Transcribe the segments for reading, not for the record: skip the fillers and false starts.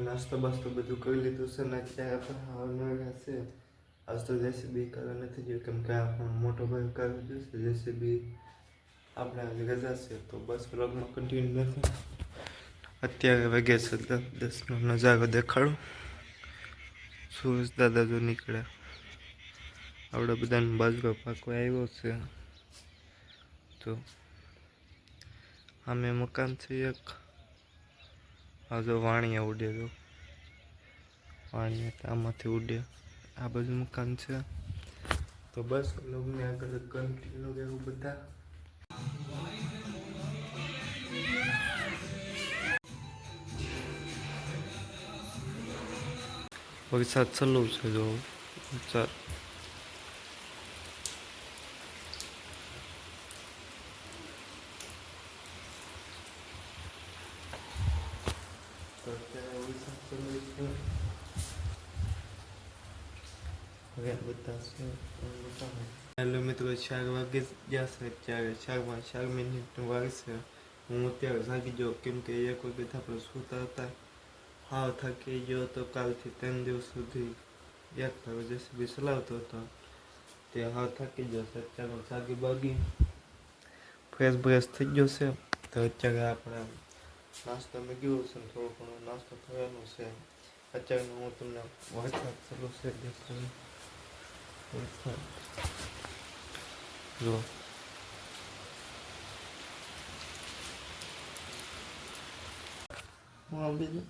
નાસ્તો બાસ્તો બધું કરી લીધું છે ને અત્યારે આપણે છે આજ તો જેસીબી કરવા નથી ગયું કેમ કે આપણો મોટો ભાઈ કરવા જશે જેસીબી આપણે આજે રજા છે તો બસ વ્લોગમાં કન્ટિન્યુ નથી. અત્યારે વાગ્યા છે 10:10નો નજારો દેખાડું. સુરેશ દાદા જો નીકળ્યા આપણે બધાને બાજરો પાકવા આવ્યો છે. તો અમે મકાન છે એક આ જો વાણિયા ઉડે તો વાણિયા આમાંથી ઉડે આ બાજુ મકાન છે. તો બસ લોકોને આગળ કન્ટિન્યુ રહેવું બધા. વરસાદ ચાલુ છે જો ચાલ હવે બધા હેલો મિત્રો 4 વાગે ગયા છે ત્યારે 4 મિનિટનું વાર છે. હું અત્યારે જાગી ગયો કેમ કે 1 વખત આપણે સૂતા હતા. હા થાકી ગયો તો કાલથી 3 દિવસ સુધી એક ધારો જેસીબી ચલાવતો હતો તે હા થાકી ગયો છે. અત્યારે જાગી બાગી ફ્રેશ થઈ ગયો છે. તો અત્યારે આપણે નાસ્તો મેં ગયો છે થોડો ઘણો નાસ્તો થવાનો છે. અત્યારે હું તમને વરસાદ ચાલુ છે દેખાડું. જો હું બીજું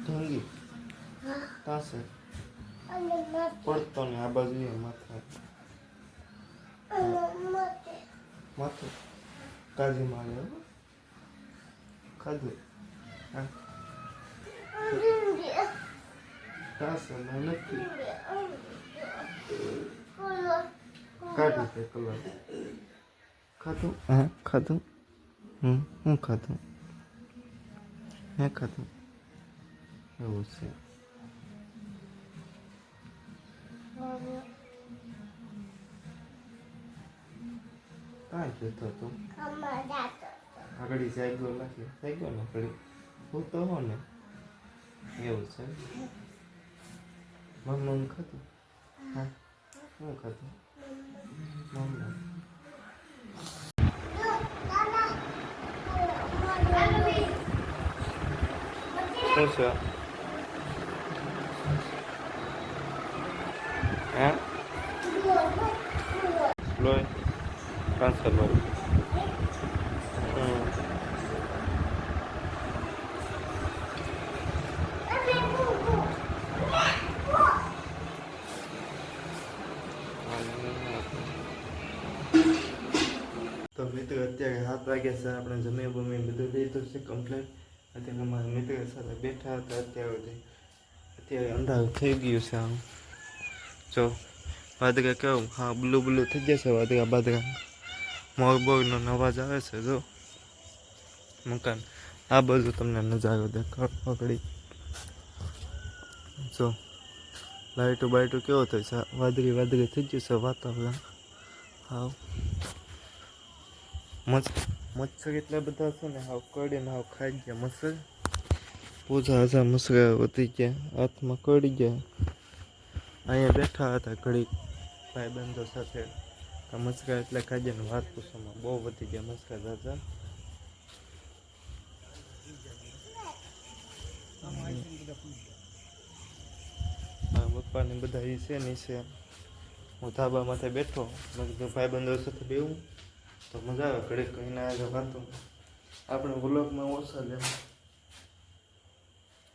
ઢંગી પાસે પડતો ને આ બાજુ માથા માથું કાજી મારે ખાધું પાસે નથી કાઢી તે કલર ખાધું હા ખાધું હું ખાધું હે ખાધું એવું છે. કાંઈ જતો હતો આગળ સાયકલ નાખી સાયકલ ને પડી હું તો હો ને એવું છે. મમ્મી ખાધું હા હું ખાધું મમ્મી શું છે હે લોહી ટ્રાન્સફર લોહી તો મિત્રો અત્યારે 7 વાગ્યા છે. આપણે જમી બમી બધું લીધું છે કમ્પ્લેટ. અત્યારે અમારા મિત્ર સાથે બેઠા હતા અત્યારે અંધારું થઈ ગયું છે. આમ જો વાદળા કેવું હા બ્લુ થઈ જશે વાદળા બાદળા મોરબોરનો અવાજ આવે છે. જો મકાન આ બધું તમને નજારો દેખાડ પકડી જો લાઇટો બાઇટો કેવો થાય છે વાદળી થઈ ગયું છે વાતાવરણ. હાવ મચ્છર એટલા બધા છે ને હાવ કડીને હાવ ખાઈ ગયા મચ્છર. પૂજા હજા મચ્છર વધી ગયા હાથમાં કડી ગયા. અહીંયા બેઠા હતા ઘડીક ભાઈબંધો સાથે મચ્છર એટલે ખાઈ ગયા ને વાત પૂછવામાં બહુ વધી ગયા મચ્છર દાદા. પપ્પાને બધા એ છે નીચે હું ધાબા માથે બેઠો મેં કીધું ભાઈબંધો સાથે બેવું તો મજા આવે ઘડીક કહીને આજે વાતો આપણે વ્લોગમાં ઓછા લે.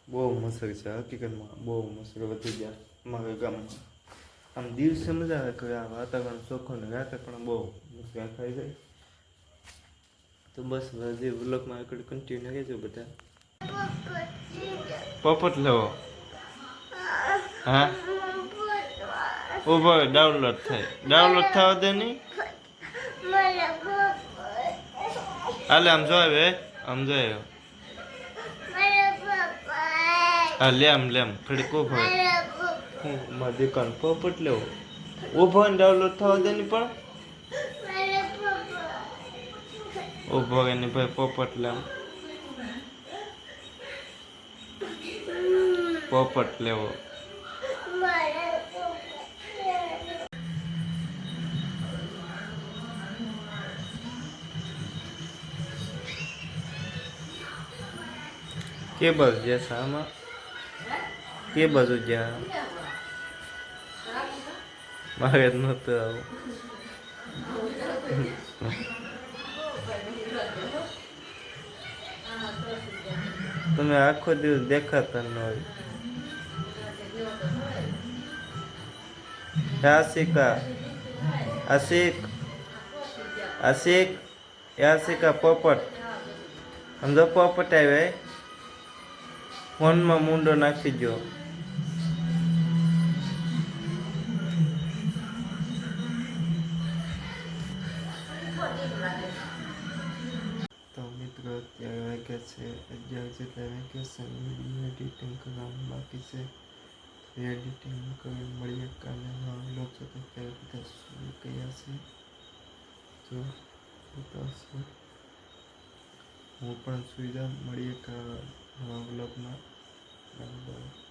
બહુ મચ્છર છે હકીકતમાં બહુ મચ્છર વધી ગયા અમારા ગામમાં. આમ દિવસે મજા આવે કે આ વાતાવરણ ચોખ્ખું ને રાતે પણ બહુ મચ્છર ખાઈ જાય. તો બસ હજી વ્લોગમાં આગળ કન્ટિન્યુ રહેજો બધા. પોપટ લેવો હા ઉભો ડાઉનલોડ થવા દે નહીં હાલે આમ જો આવે આમ જો આવ્યો હા લેમ થોડીક ઉભો હું મારી દુકાન પોપટ લેવો ઉભો ને ડાઉનલોડ થવા દે નહીં પણ ઉભો એની ભાઈ પોપટ લેમ પોપટ લેવો. કે બાજુ જશે આમાં? કે બાજુ જ્યાં મારે જ નહોતું આવું. તમે આખો દિવસ દેખાતા ન હોય. આશિકા, આશિક, આશિક, આશિકા પોપટ. સમજો પોપટ આવે ફોનમાં મૂંડો નાખી દો. તો મિત્રો અત્યારે વાગ્યા છે 11 જેટલા વાગ્યા છે. વિડીયો એડિટિંગ કરવાનું બાકી છે. એડિટિંગ કરી મળીએ કાલે નવા વ્લોગ સાથે. ત્યારે બધા સુઈ ગયા છે. જો બતાવશે હું પણ સુઈ જાઉં. મળીએ કાલે નવા વ્લોગમાં. Bye bye.